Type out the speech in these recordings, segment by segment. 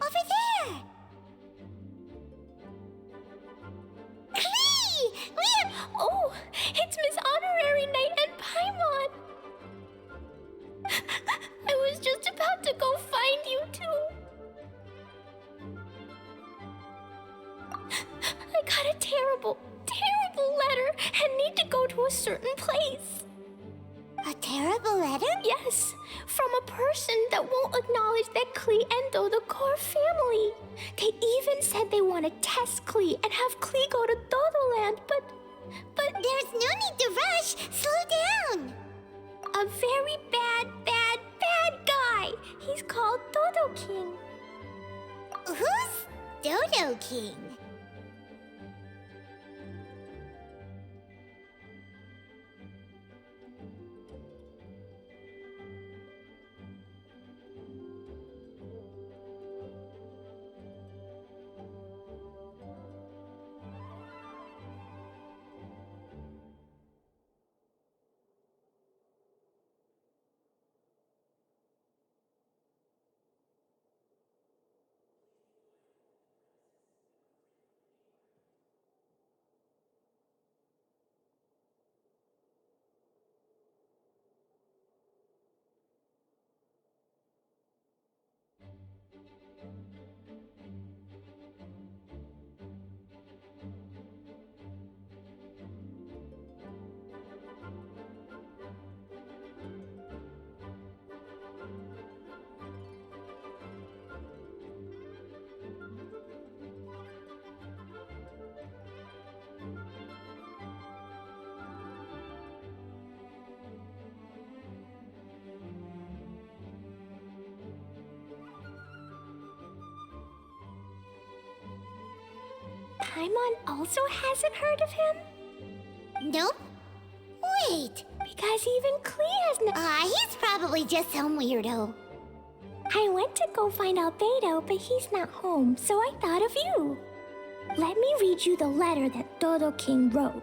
Over there! Klee! Oh, it's Miss Honorary Knight and Paimon! I was just about to go find you two. I got a terrible letter and need to go to a certain place. A terrible letter? Yes, from a person that won't acknowledge that Klee and Dodoko are family. They even said they want to test Klee and have Klee go to Dodoland, but There's no need to rush. Slow down. a very bad guy. He's called Dodo King. Who's Dodo King? Paimon also hasn't heard of him? Nope. Wait. Because even Klee has no... He's probably just some weirdo. I went to go find Albedo, but he's not home, so I thought of you. Let me read you the letter that Dodo King wrote.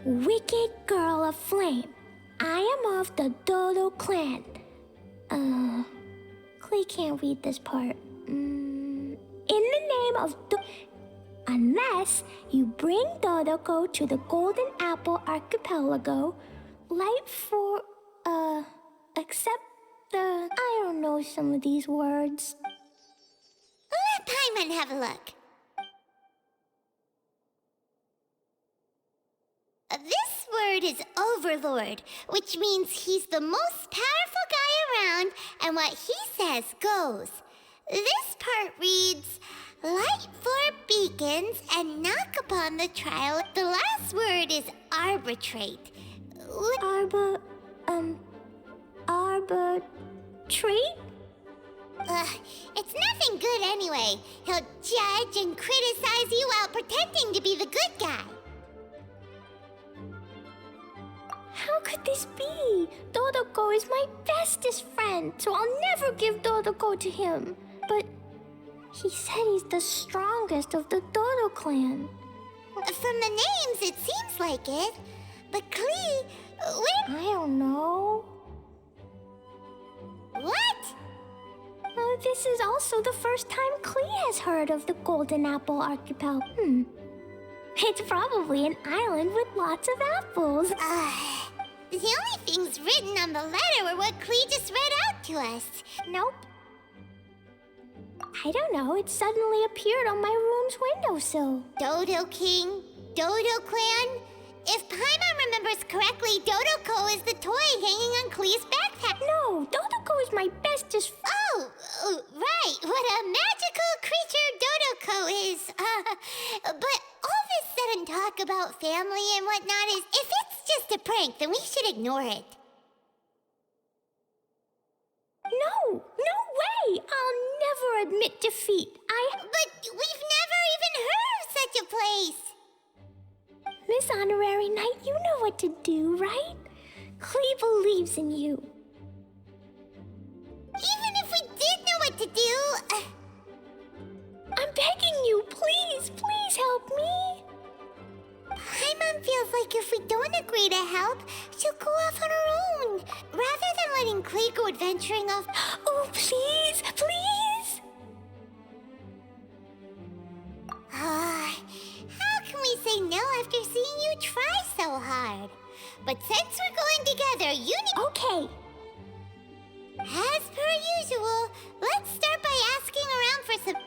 Wicked girl of flame, I am of the Dodo clan. Klee can't read this part. In the name of unless you bring Dodoko to the Golden Apple Archipelago, light for, accept the... I don't know some of these words. Let Paimon have a look. This word is Overlord, which means he's the most powerful guy around, and what he says goes. This part reads, light four beacons and knock upon the trial. The last word is arbitrate. Arbitrate? It's nothing good anyway. He'll judge and criticize you while pretending to be the good guy. How could this be? Dodoko is my bestest friend, so I'll never give Dodoko to him. But he said he's the strongest of the Dodo clan. From the names, it seems like it. But Klee, I don't know. What? This is also the first time Klee has heard of the Golden Apple Archipelago. It's probably an island with lots of apples. The only things written on the letter were what Klee just read out to us. Nope. I don't know, it suddenly appeared on my room's windowsill. Dodo King, Dodo Clan. If Paimon remembers correctly, Dodoko is the toy hanging on Klee's backpack. No, Dodoko is my bestest Oh, right. What a magical creature Dodoko is. But all this said and talk about family and whatnot is, if it's just a prank, then we should ignore it. No way! I'll never admit defeat. But we've never even heard of such a place. Miss Honorary Knight, you know what to do, right? Klee believes in you. Even if we did know what to do... I'm begging you, please help me. Paimon feels like if we don't agree to help, she'll go off on her own. Rather than letting and Clay go adventuring off? Oh, please, please! How can we say no after seeing you try so hard? But since we're going together, you need... Okay. As per usual, let's start by asking around for some...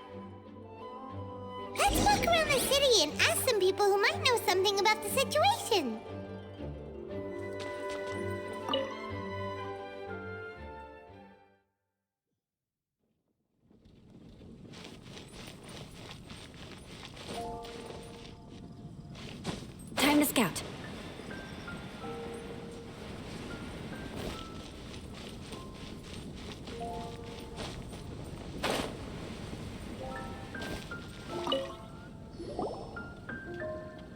Let's look around the city and ask some people who might know something about the situation. Time to scout.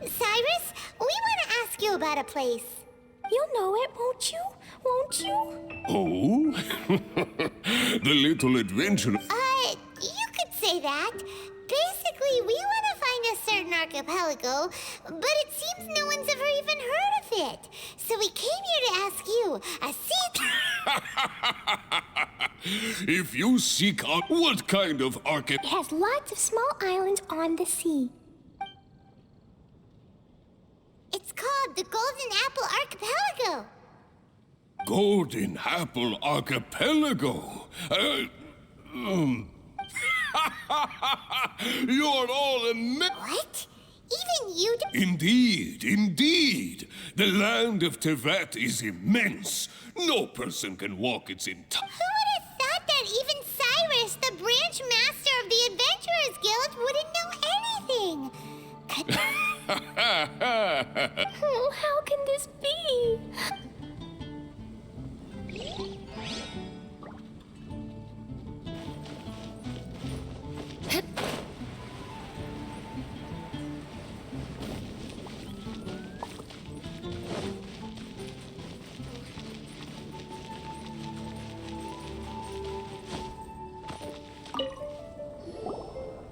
Cyrus, we want to ask you about a place. You'll know it, won't you? Won't you? Oh? The little adventure. You could say that. Basically, we want to find a certain archipelago, but it seems no one's ever even heard of it. So we came here to ask you, a sea... If you seek out what kind of It has lots of small islands on the sea. It's called the Golden Apple Archipelago. Golden Apple Archipelago? You're all What? Even you do... Indeed, indeed. The land of Tevat is immense. No person can walk its entire... Who would have thought that even Cyrus, the branch master of the Adventurers Guild, wouldn't know anything? Oh, how can this be?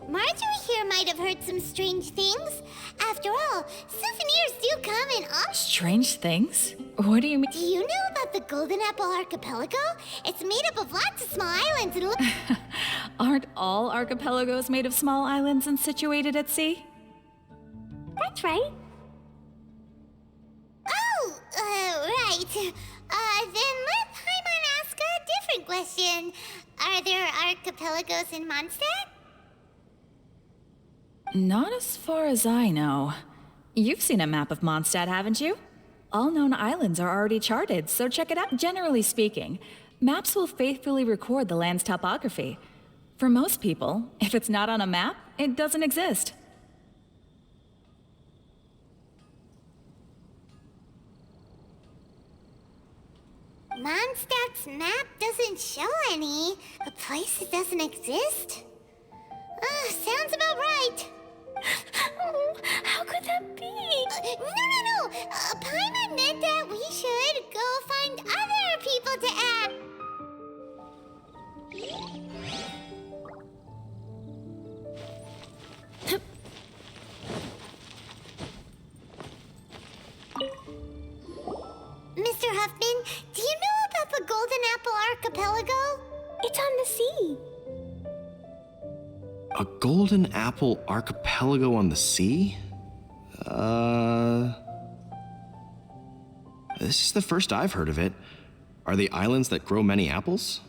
Marjorie here might have heard some strange things. After all, souvenirs do come in all... Strange things? What do you mean? Do you know about the Golden Apple Archipelago? It's made up of lots of small islands and... Aren't all archipelagos made of small islands and situated at sea? That's right. Oh, right. Then let Paimon ask a different question. Are there archipelagos in Mondstadt? Not as far as I know. You've seen a map of Mondstadt, haven't you? All known islands are already charted, so check it out. Generally speaking, maps will faithfully record the land's topography. For most people, if it's not on a map, it doesn't exist. Mondstadt's map doesn't show any. A place that doesn't exist? Sounds about right. Oh, how could that be? No. Paimon meant that we should go find other people to ask. Mr. Huffman, do you know about the Golden Apple Archipelago? It's on the sea. A golden apple archipelago on the sea? This is the first I've heard of it. Are they islands that grow many apples?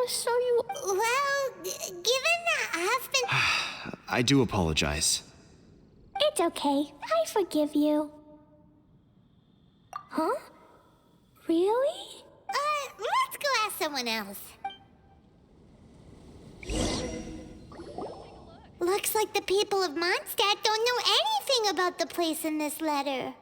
So you... Well, given that Huffman... I do apologize. It's okay. I forgive you. Huh? Really? Let's go ask someone else. Looks like the people of Mondstadt don't know anything about the place in this letter.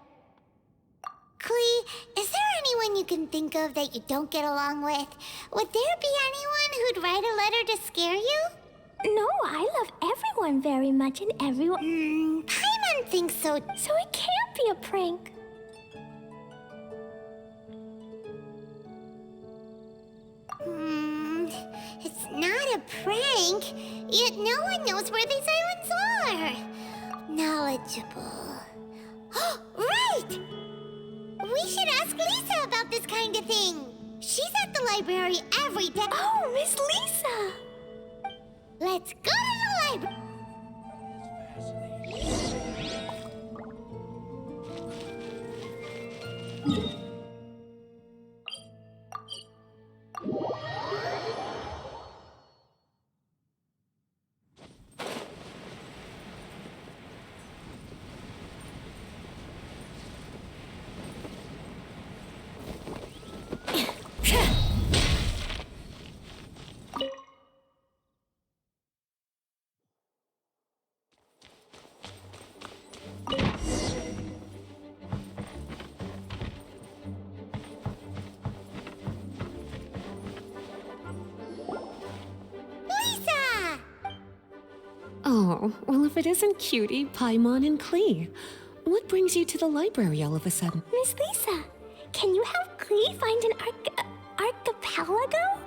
Clee, is there anyone you can think of that you don't get along with? Would there be anyone who'd write a letter to scare you? No, I love everyone very much and everyone... Paimon thinks so. So it can't be a prank. It's not a prank, yet no one knows where these islands are. Knowledgeable. Right! We should ask Lisa about this kind of thing. She's at the the library every day. Oh, Miss Lisa! Let's go to the library. Lisa! Oh, well, if it isn't Cutie, Paimon, and Klee. What brings you to the library all of a sudden? Miss Lisa, can you help Klee find an archipelago?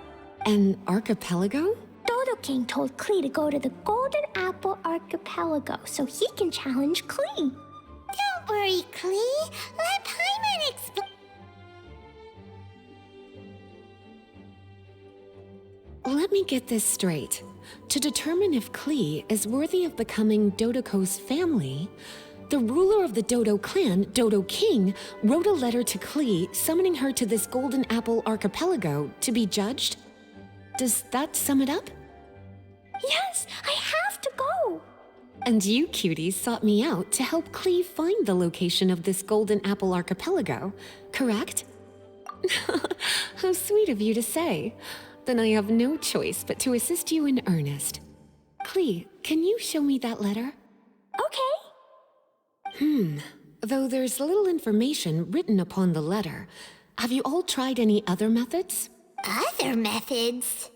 An archipelago? Dodo King told Klee to go to the Golden Apple Archipelago so he can challenge Klee. Don't worry, Klee. Let Paimon explain. Let me get this straight. To determine if Klee is worthy of becoming Dodoko's family, the ruler of the Dodo clan, Dodo King, wrote a letter to Klee summoning her to this Golden Apple Archipelago to be judged. Does that sum it up? Yes, I have to go. And you, cuties, sought me out to help Klee find the location of this Golden Apple Archipelago, correct? How sweet of you to say. Then I have no choice but to assist you in earnest. Klee, can you show me that letter? Okay. Though there's little information written upon the letter, have you all tried any other methods? Other methods?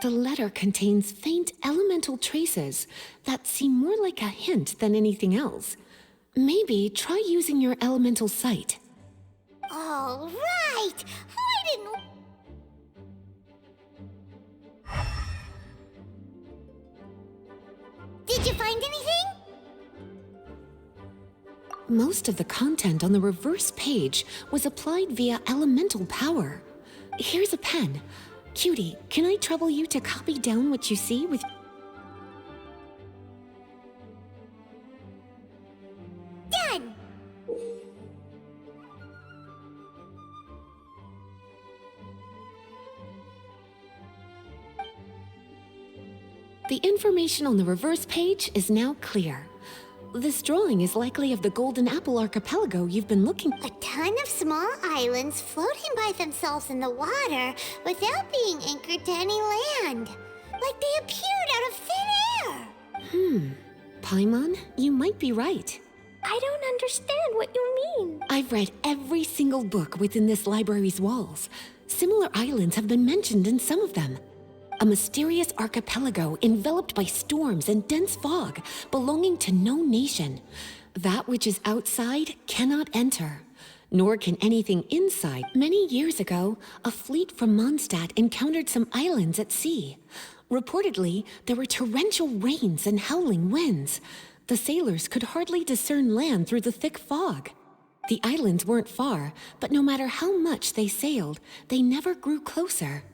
The letter contains faint elemental traces that seem more like a hint than anything else. Maybe try using your elemental sight. All right. I didn't... Did you find anything? Most of the content on the reverse page was applied via elemental power. Here's a pen. Cutie, can I trouble you to copy down what you see with... Done. The information on the reverse page is now clear. This drawing is likely of the Golden Apple Archipelago you've been looking... A ton of small islands floating by themselves in the water without being anchored to any land. Like they appeared out of thin air. Paimon, you might be right. I don't understand what you mean. I've read every single book within this library's walls. Similar islands have been mentioned in some of them. A mysterious archipelago enveloped by storms and dense fog, belonging to no nation. That which is outside cannot enter, nor can anything inside. Many years ago, a fleet from Mondstadt encountered some islands at sea. Reportedly, there were torrential rains and howling winds. The sailors could hardly discern land through the thick fog. The islands weren't far, but no matter how much they sailed, they never grew closer.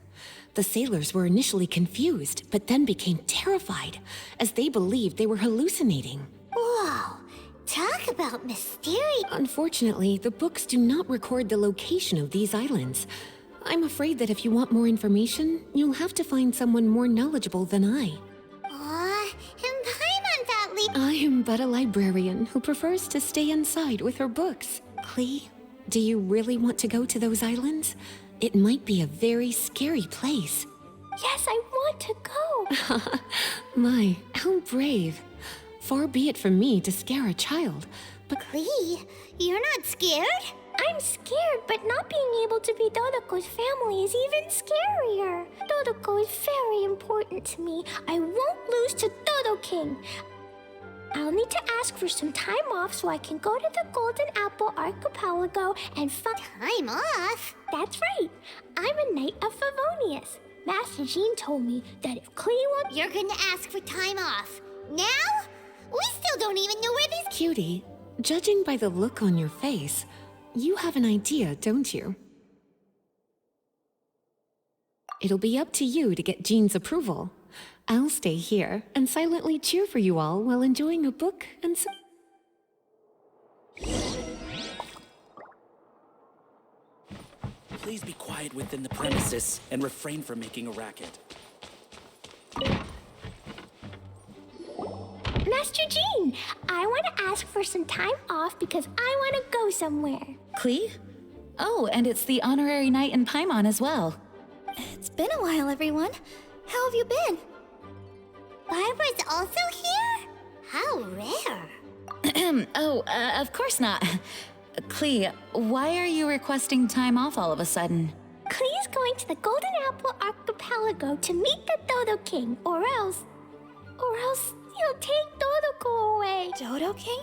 The sailors were initially confused, but then became terrified, as they believed they were hallucinating. Whoa. Talk about mysterious. Unfortunately, the books do not record the location of these islands. I'm afraid that if you want more information, you'll have to find someone more knowledgeable than I. Aw, and Paimon thought I am but a librarian who prefers to stay inside with her books. Klee, do you really want to go to those islands? It might be a very scary place. Yes, I want to go. My, how brave. Far be it from me to scare a child, but Klee, you're not scared? I'm scared, but not being able to be Dodoko's family is even scarier. Dodoko is very important to me. I won't lose to Dodo King. I'll need to ask for some time off so I can go to the Golden Apple Archipelago and find... Time off? That's right. I'm a Knight of Favonius. Master Jean told me that if Klee wants... You're gonna ask for time off. Now? We still don't even know where these... Cutie, judging by the look on your face, you have an idea, don't you? It'll be up to you to get Jean's approval. I'll stay here and silently cheer for you all while enjoying a book and some... Please be quiet within the premises and refrain from making a racket. Master Jean, I want to ask for some time off because I want to go somewhere. Klee? Oh, and it's the honorary knight in Paimon as well. It's been a while, everyone. How have you been? Barbara's also here? How rare. Of course not. Klee, why are you requesting time off all of a sudden? Klee's going to the Golden Apple Archipelago to meet the Dodo King, or else he'll take Dodoko away. Dodo King?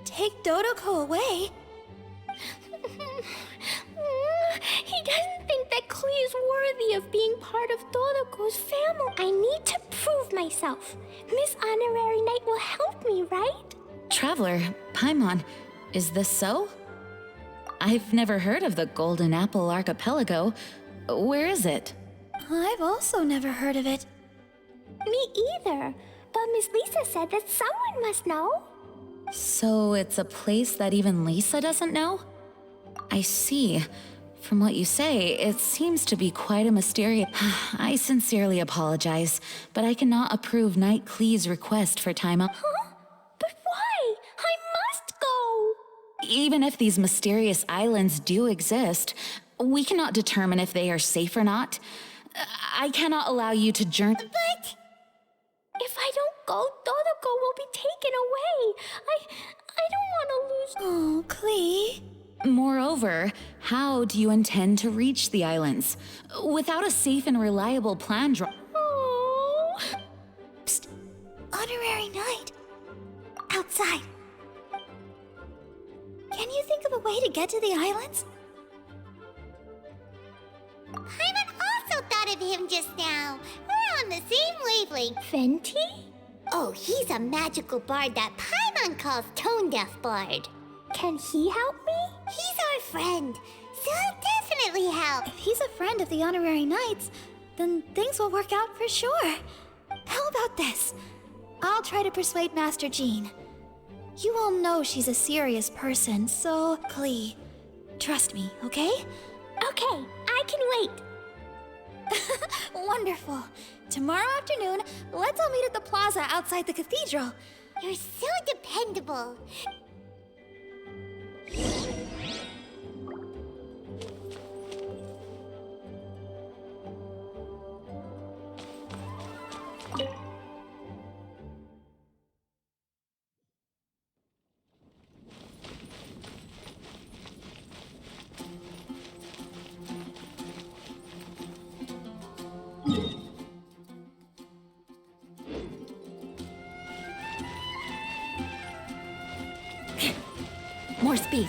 Take Dodoko away? He doesn't think that Klee is worthy of being part of Dodoko's family. I need to prove myself. Miss Honorary Knight will help me, right? Traveler, Paimon, is this so? I've never heard of the Golden Apple Archipelago. Where is it? I've also never heard of it. Me either. But Miss Lisa said that someone must know. So it's a place that even Lisa doesn't know? I see. From what you say, it seems to be quite a mysterious... I sincerely apologize, but I cannot approve Knight Klee's request for time off. Huh? But why? I must go. Even if these mysterious islands do exist, we cannot determine if they are safe or not. I cannot allow you to journey... But... If I don't go, Dodoko will be taken away. I don't want to lose... Oh, Klee. Moreover, how do you intend to reach the islands? Without a safe and reliable plan Oh. Psst. Honorary Knight. Outside. Can you think of a way to get to the islands? Paimon also thought of him just now. We're on the same wavelength. Fenty? Oh, he's a magical bard that Paimon calls Tone Deaf Bard. Can he help me? He's our friend, so he'll definitely help. If he's a friend of the Honorary Knights, then things will work out for sure. How about this? I'll try to persuade Master Jean. You all know she's a serious person, so Klee, trust me, okay? Okay, I can wait. Wonderful. Tomorrow afternoon, let's all meet at the plaza outside the cathedral. You're so dependable. More speed.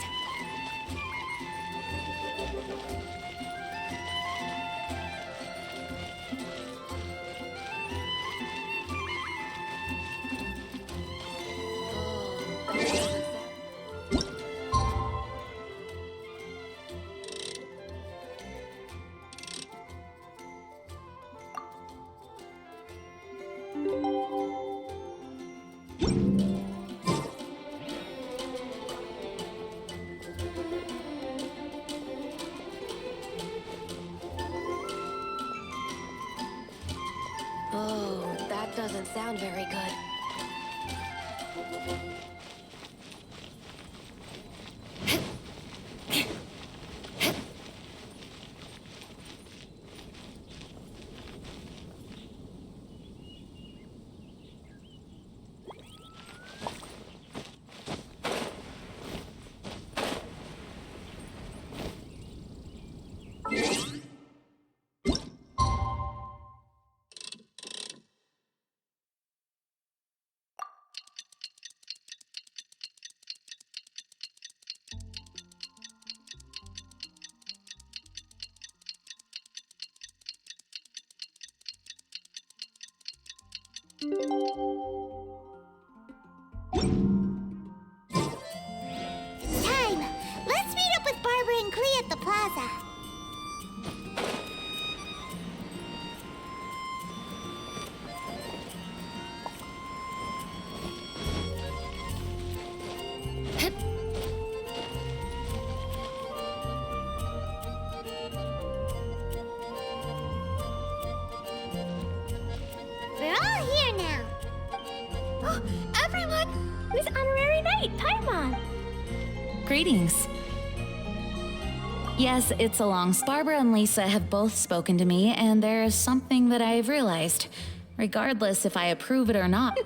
Oh, that doesn't sound very good. It's time. Let's meet up with Barbara and Klee at the plaza. Great, Paimon. Greetings. Yes, it's a long. Barbara and Lisa have both spoken to me, and there is something that I've realized, regardless if I approve it or not.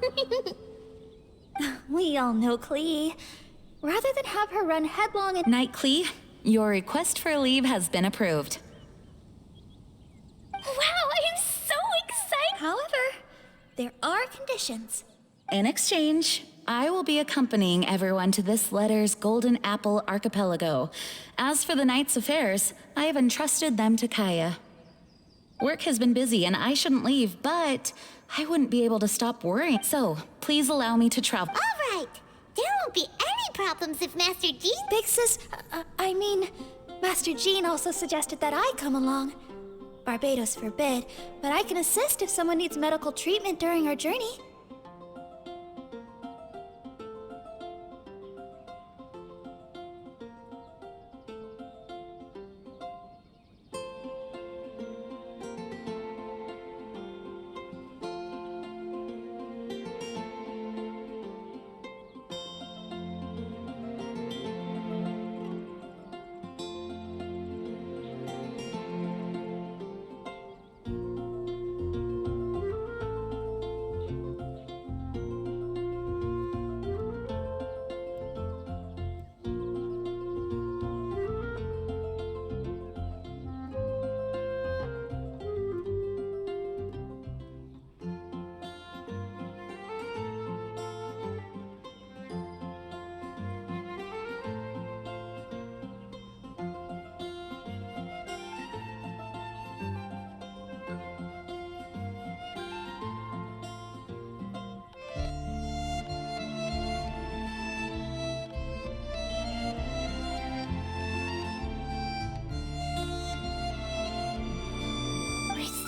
We all know Klee. Rather than have her run headlong and— Night, Klee. Your request for leave has been approved. Wow, I am so excited! However, there are conditions. In exchange, I will be accompanying everyone to this letter's Golden Apple Archipelago. As for the night's affairs, I have entrusted them to Kaya. Work has been busy and I shouldn't leave, but I wouldn't be able to stop worrying. So, please allow me to travel. All right. There won't be any problems if Master Jean... Big Sis, Master Jean also suggested that I come along. Barbados forbid, but I can assist if someone needs medical treatment during our journey.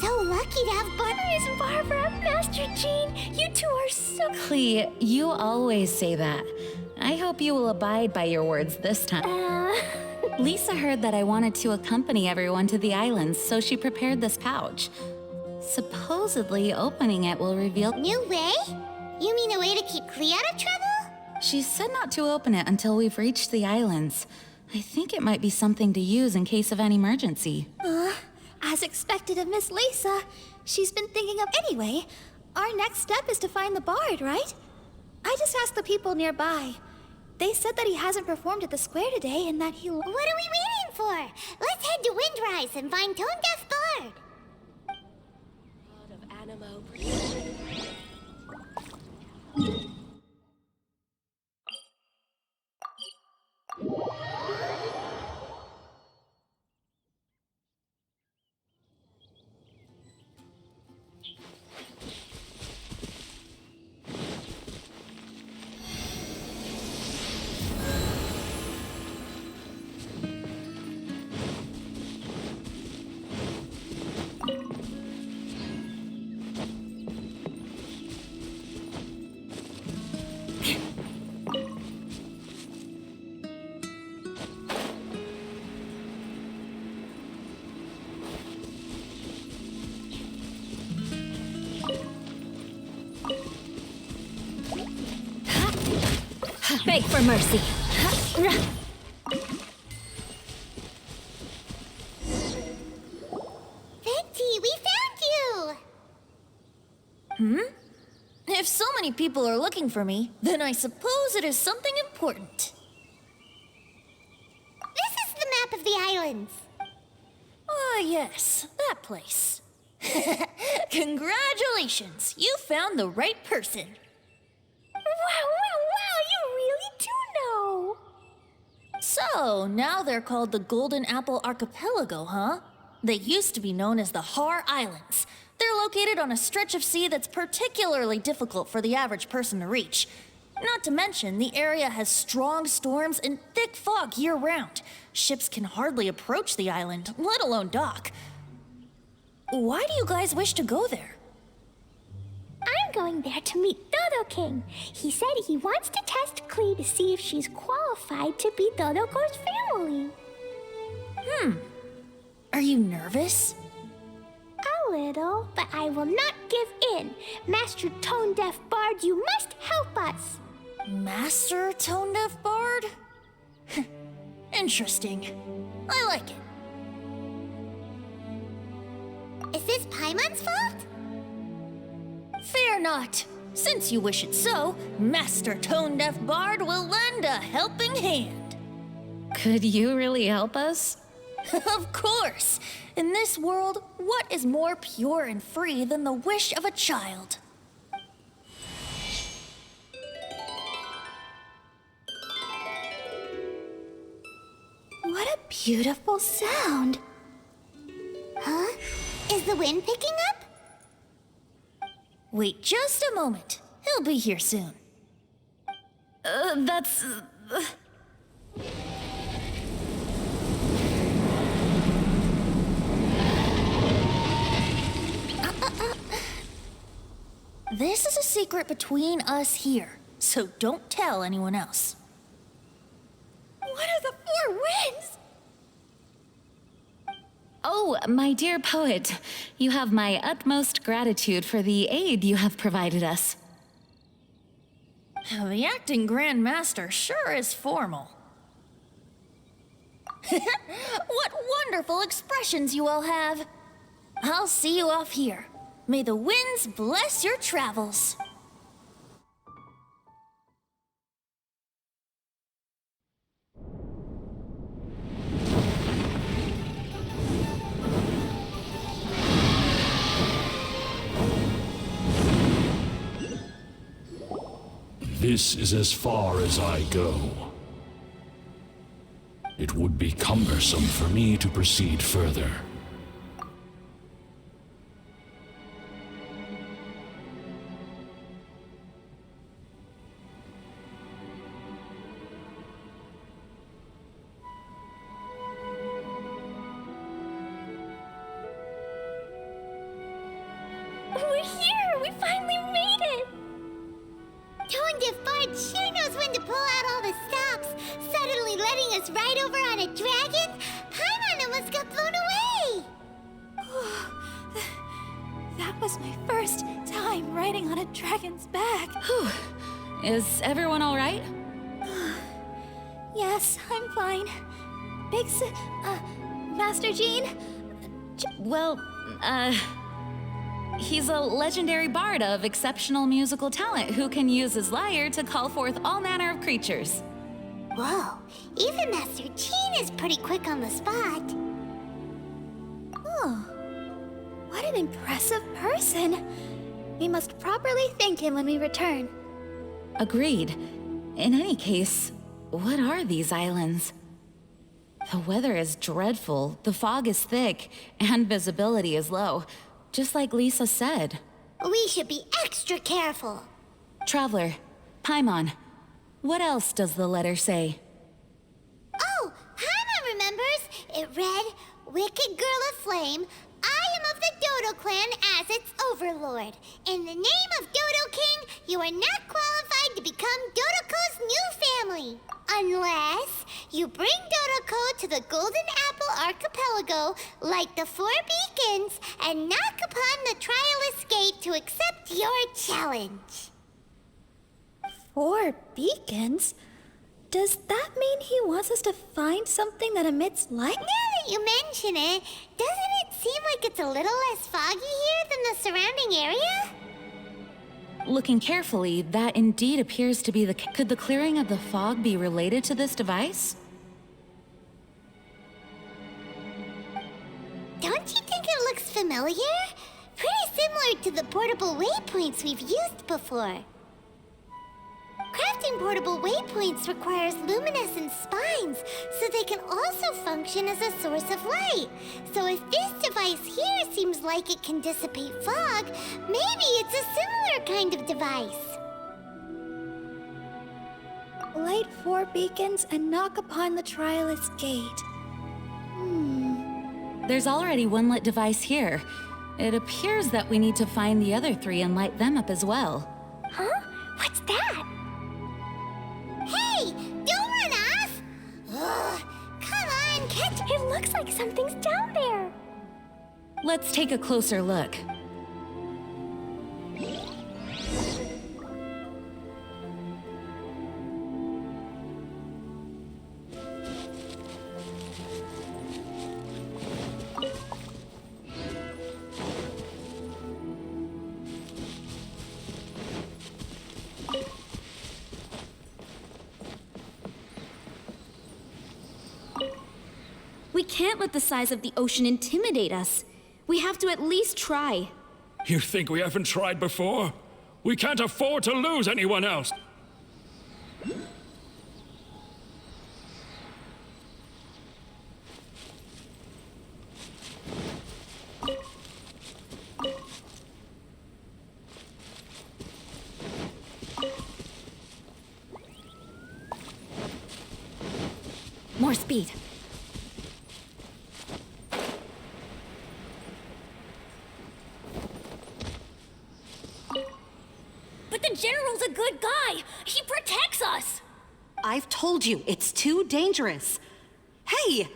So lucky to have Miss Barbara, Master Jean, you two are so... Klee, you always say that. I hope you will abide by your words this time. Lisa heard that I wanted to accompany everyone to the islands, so she prepared this pouch. Supposedly, opening it will reveal... New way? You mean a way to keep Klee out of trouble? She said not to open it until we've reached the islands. I think it might be something to use in case of an emergency. As expected of Miss Lisa, she's been thinking of anyway. Our next step is to find the bard, right? I just asked the people nearby. They said that he hasn't performed at the square today and that he'll... What are we waiting for? Let's head to Windrise and find Tone Deaf Bard. God of Animo. Beg for mercy. Venti, we found you! If so many people are looking for me, then I suppose it is something important. This is the map of the islands. Ah, yes, that place. Congratulations, you found the right person. Wow, you really do know. So, now they're called the Golden Apple Archipelago, huh? They used to be known as the Har Islands. They're located on a stretch of sea that's particularly difficult for the average person to reach. Not to mention, the area has strong storms and thick fog year-round. Ships can hardly approach the island, let alone dock. Why do you guys wish to go there? I'm going there to meet Dodo King. He said he wants to test Klee to see if she's qualified to be Dodoko's family. Are you nervous? A little, but I will not give in. Master Tone Deaf Bard, you must help us. Master Tone Deaf Bard? Interesting. I like it. Is this Paimon's fault? Fear not. Since you wish it so, Master Tone Deaf Bard will lend a helping hand. Could you really help us? Of course! In this world, what is more pure and free than the wish of a child? What a beautiful sound! Huh? Is the wind picking up? Wait just a moment. He'll be here soon. That's... This is a secret between us here, so don't tell anyone else. What are the four winds? Oh, my dear poet, you have my utmost gratitude for the aid you have provided us. The acting Grand Master sure is formal. What wonderful expressions you all have. I'll see you off here. May the winds bless your travels. This is as far as I go. It would be cumbersome for me to proceed further. We're here! We finally made it! Tone Deaf Bard sure knows when to pull out all the stops. Suddenly letting us ride over on a dragon? Paimon almost got blown away! That was my first time riding on a dragon's back. Whew. Is everyone all right? Yes, I'm fine. Master Jean? Well, he's a legendary bard of exceptional musical talent who can use his lyre to call forth all manner of creatures. Whoa, even Master Jean is pretty quick on the spot. Oh, what an impressive person. We must properly thank him when we return. Agreed. In any case, what are these islands? The weather is dreadful, the fog is thick, and visibility is low, just like Lisa said. We should be extra careful. Traveler, Paimon, what else does the letter say? Oh, Paimon remembers. It read, Wicked Girl of Flame, I am of the Dodo clan as its overlord. In the name of Dodo King, you are not qualified to become Dodoko's new family. Unless you bring Dodoko to the Golden Apple Archipelago, light the 4 beacons, and knock upon the Trialist Gate to accept your challenge. 4 beacons? Does that mean he wants us to find something that emits light? Now that you mention it, doesn't it seem like it's a little less foggy here than the surrounding area? Looking carefully, that indeed appears to be the... Could the clearing of the fog be related to this device? Don't you think it looks familiar? Pretty similar to the portable waypoints we've used before. Crafting portable waypoints requires luminescent spines, so they can also function as a source of light. So if this device here seems like it can dissipate fog, maybe it's a similar kind of device. Light 4 beacons and knock upon the Trialist Gate. There's already one lit device here. It appears that we need to find the other 3 and light them up as well. Huh? What's that? Hey, don't run off! Ugh, come on, catch... It looks like something's down there. Let's take a closer look. can't let the size of the ocean intimidate us. We have to at least try. You think we haven't tried before? We can't afford to lose anyone else. More speed. But the General's a good guy. He protects us. I've told you, it's too dangerous. Hey!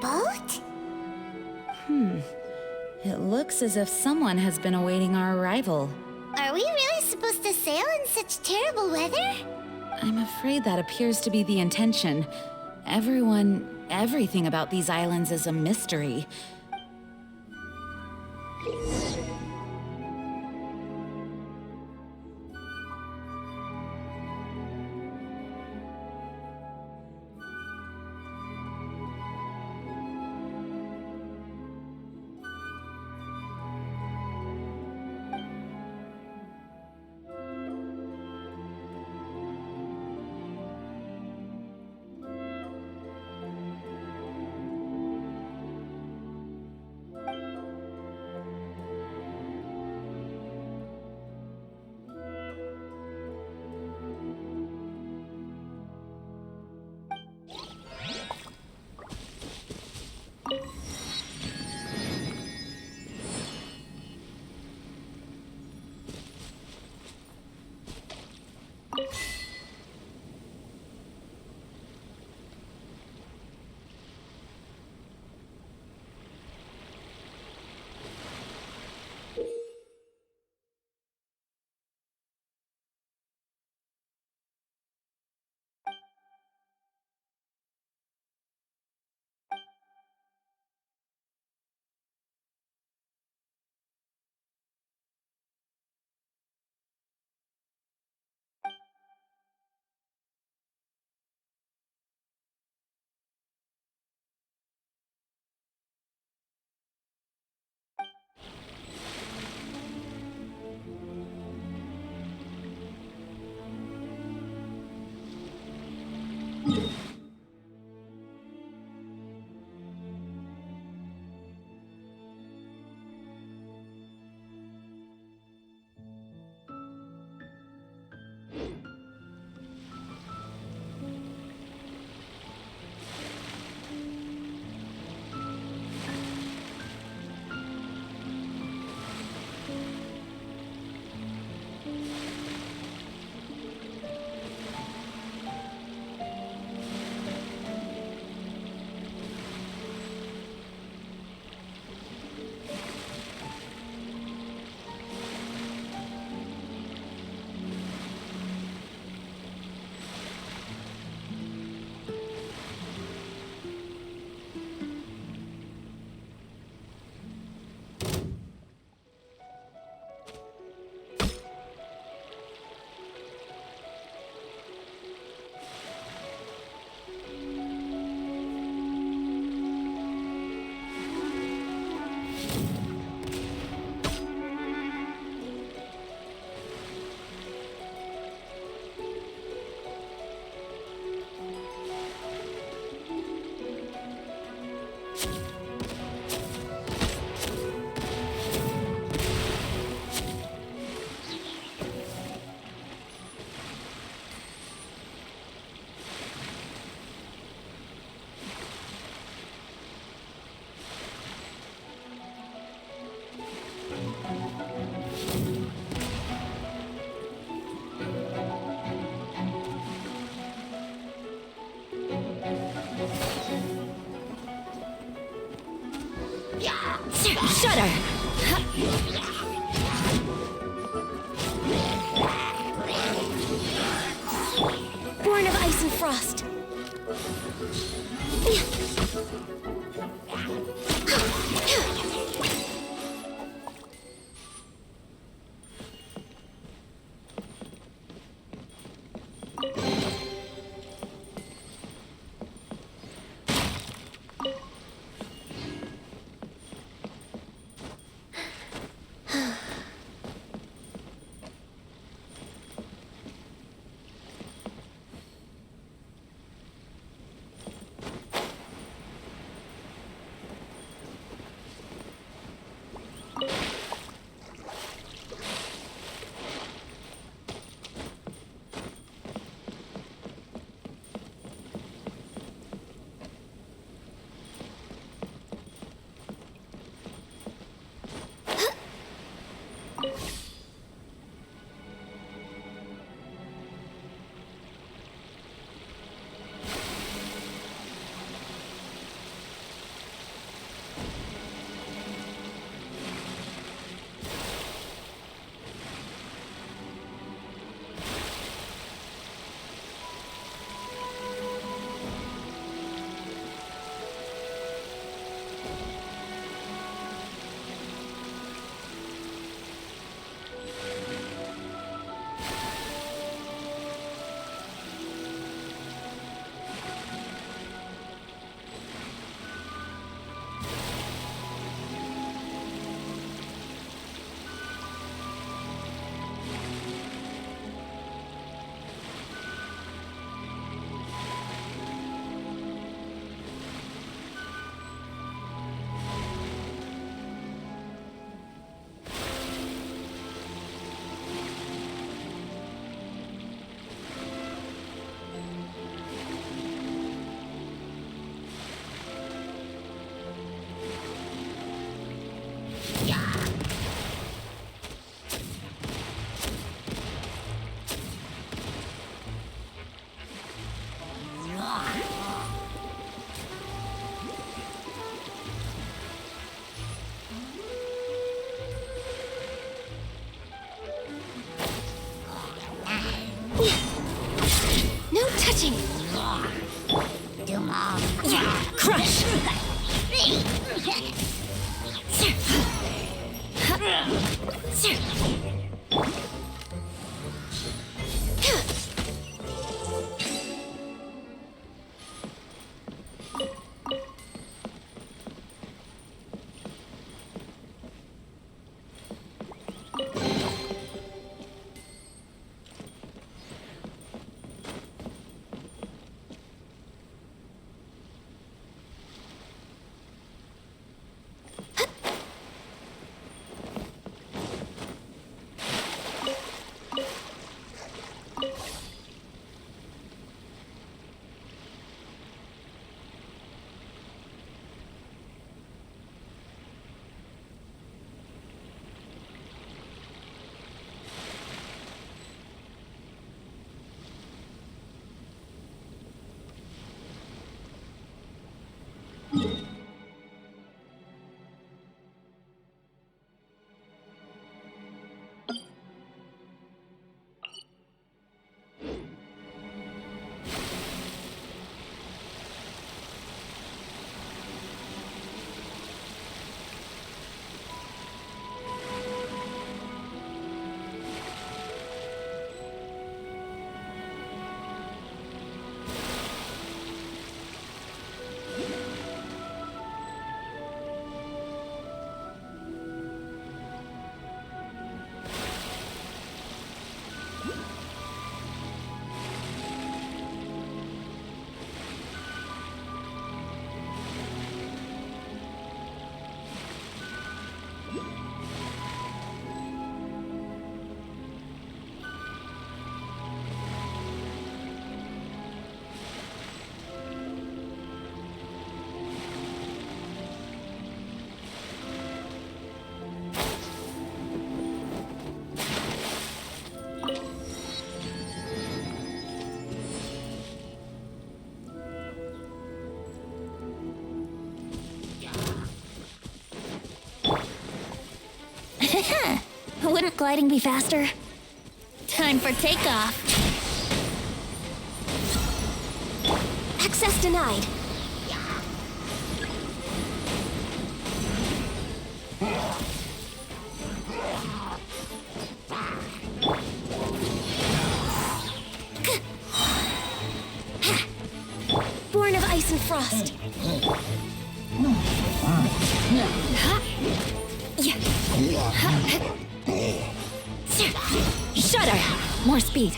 Boat? It looks as if someone has been awaiting our arrival. Are we really supposed to sail in such terrible weather? I'm afraid that appears to be the intention. Everything about these islands is a mystery. Shudder! Frost. No touching! Crush! Wouldn't gliding be faster? Time for takeoff. Access denied. Born of ice and frost. Shudder! More speed.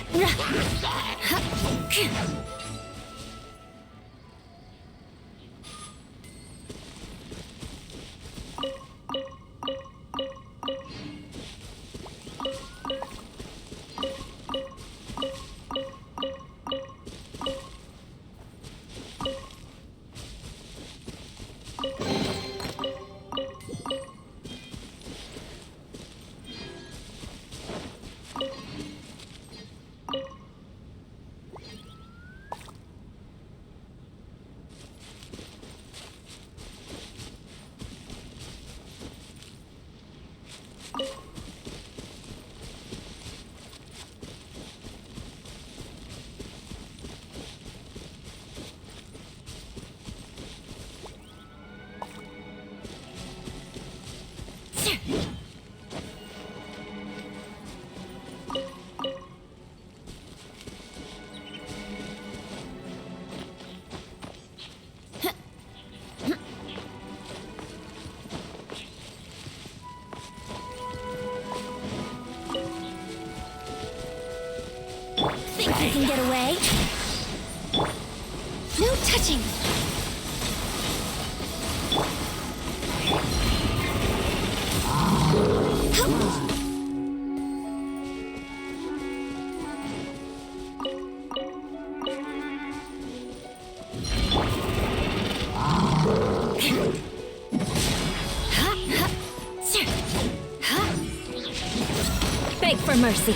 Think you can get away? No touching! Beg for mercy.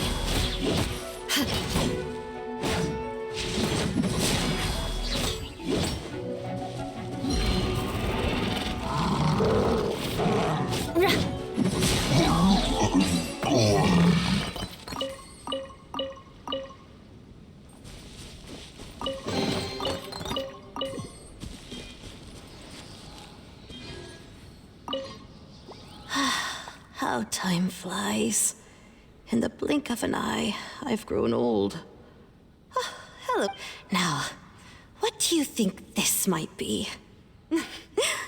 How time flies. In the blink of an eye, I've grown old. Oh, hello. Now, what do you think this might be?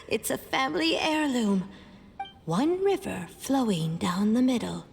It's a family heirloom. One river flowing down the middle.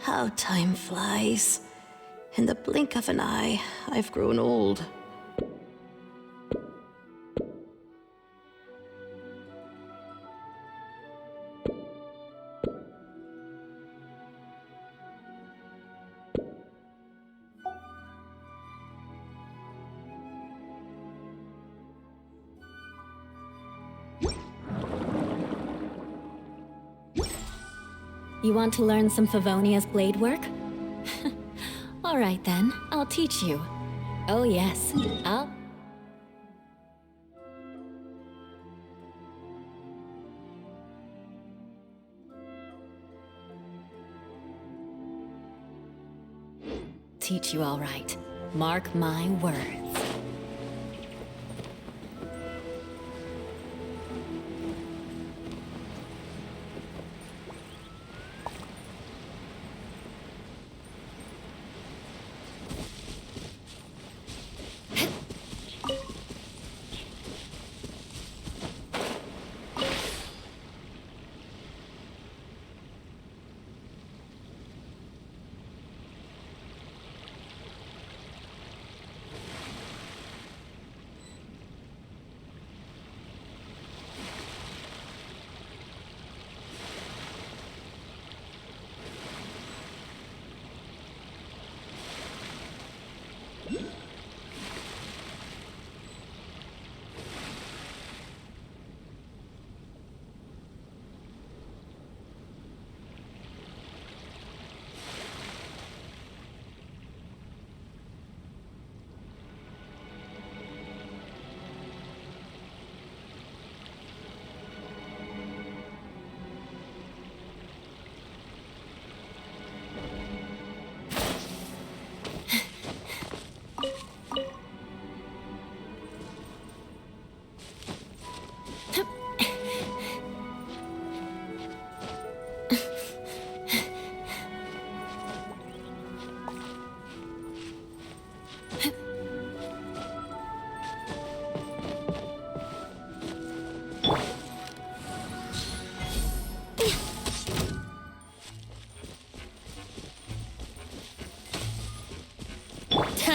How time flies. In the blink of an eye, I've grown old. You want to learn some Favonia's blade work? All right then, I'll teach you. Oh yes, I'll... teach you all right. Mark my words.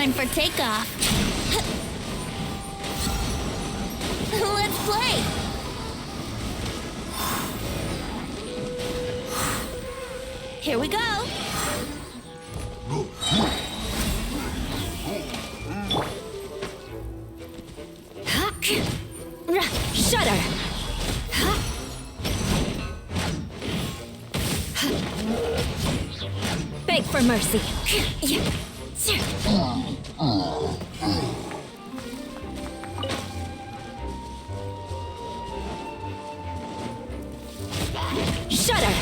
time for takeoff. Let's play! Here we go! Shudder! Beg for mercy! Shudder!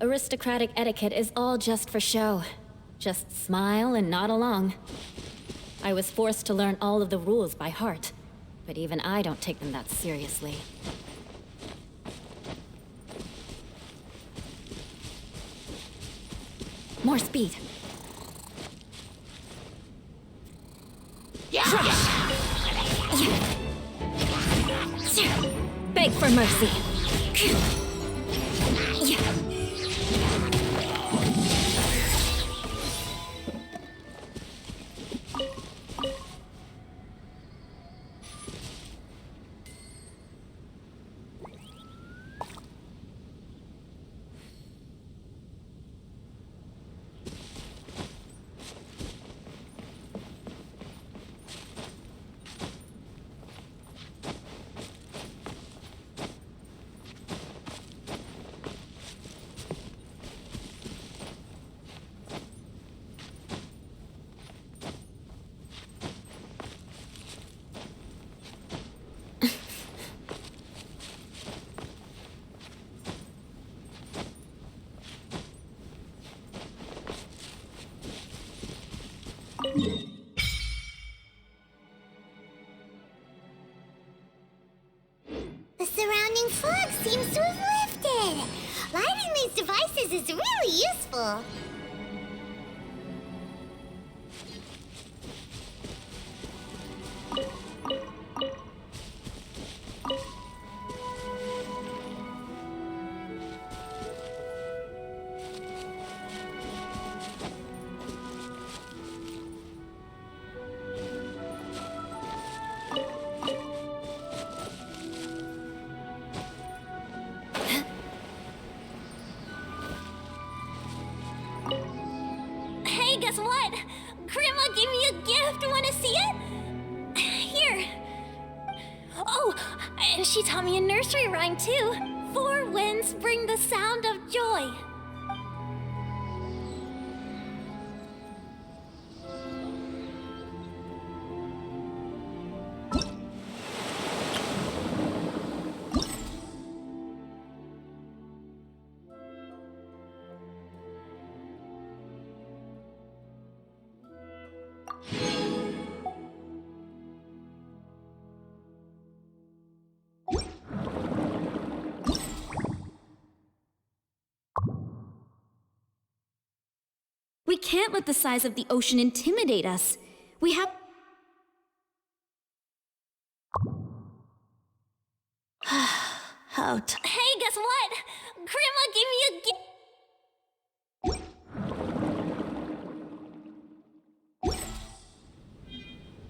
Aristocratic etiquette is all just for show. Just smile and nod along. I was forced to learn all of the rules by heart, but even I don't take them that seriously. More speed. Beg for mercy. The surrounding fog seems to have lifted. Lighting these devices is really useful. Guess what? Grandma gave me a gift. Wanna see it? Here. Oh, and she taught me a nursery rhyme too. 4 winds bring the sound of joy. We can't let the size of the ocean intimidate us. We have... Out. Hey, guess what? Grandma gave me a gift.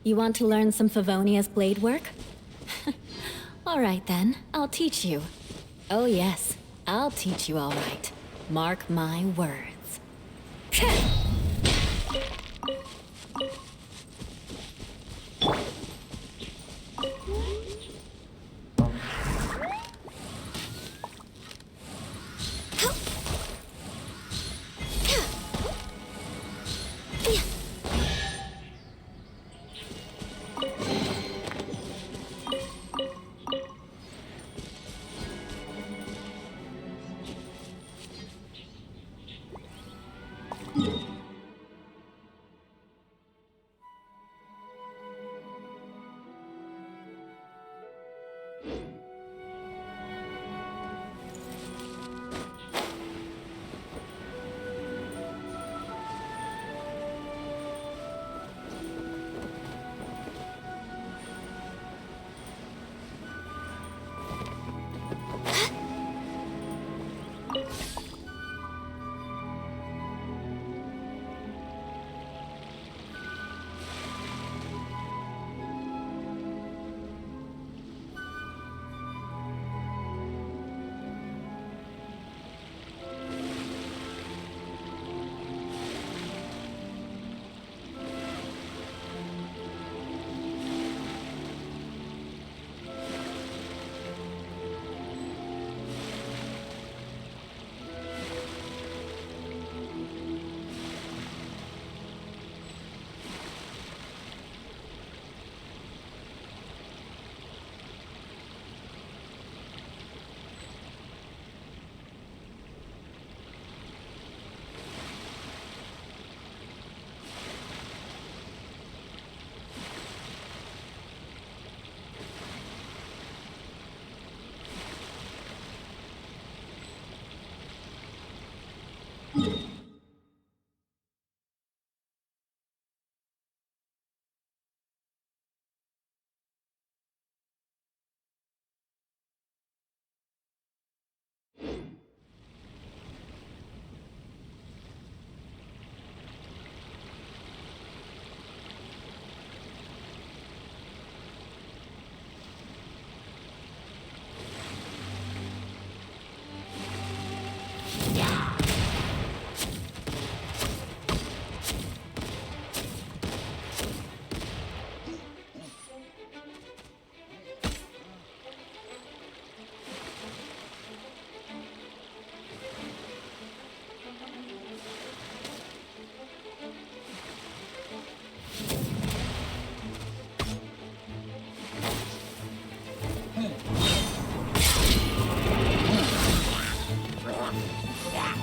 You want to learn some Favonia's blade work? All right then, I'll teach you. Oh yes, I'll teach you all right. Mark my words.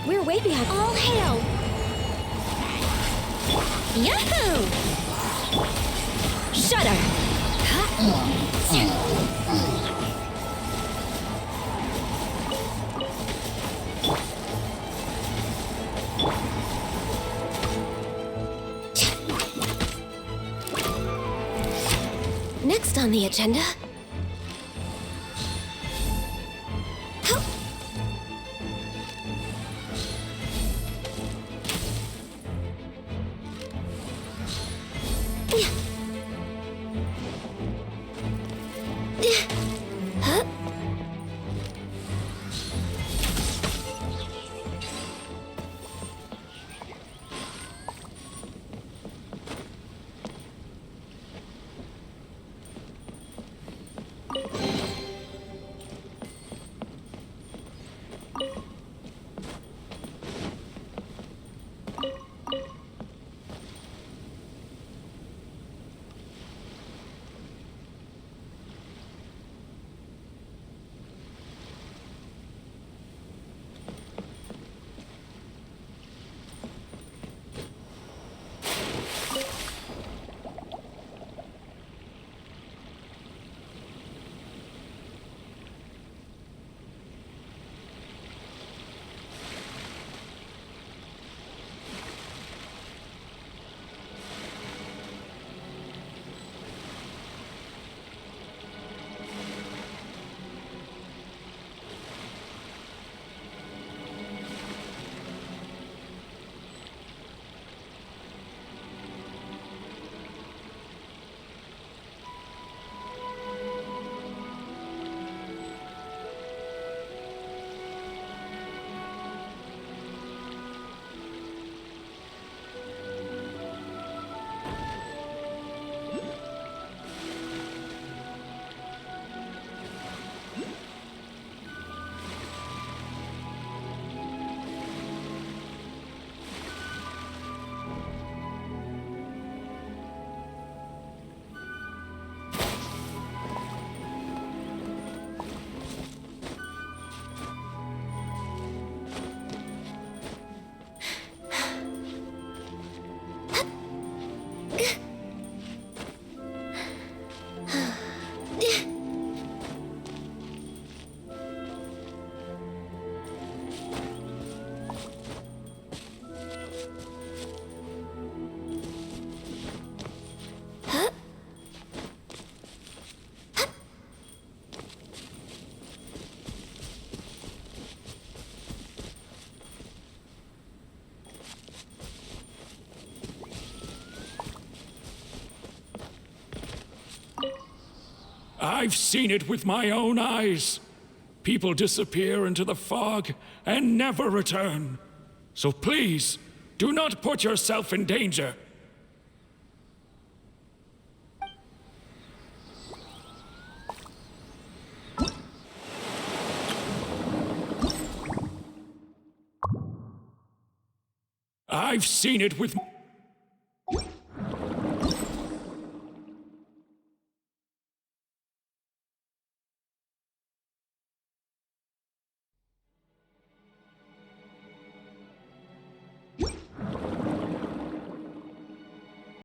We're way behind. All hail! Yahoo! Shudder! Next on the agenda. I've seen it with my own eyes. People disappear into the fog and never return. So please, do not put yourself in danger. I've seen it with...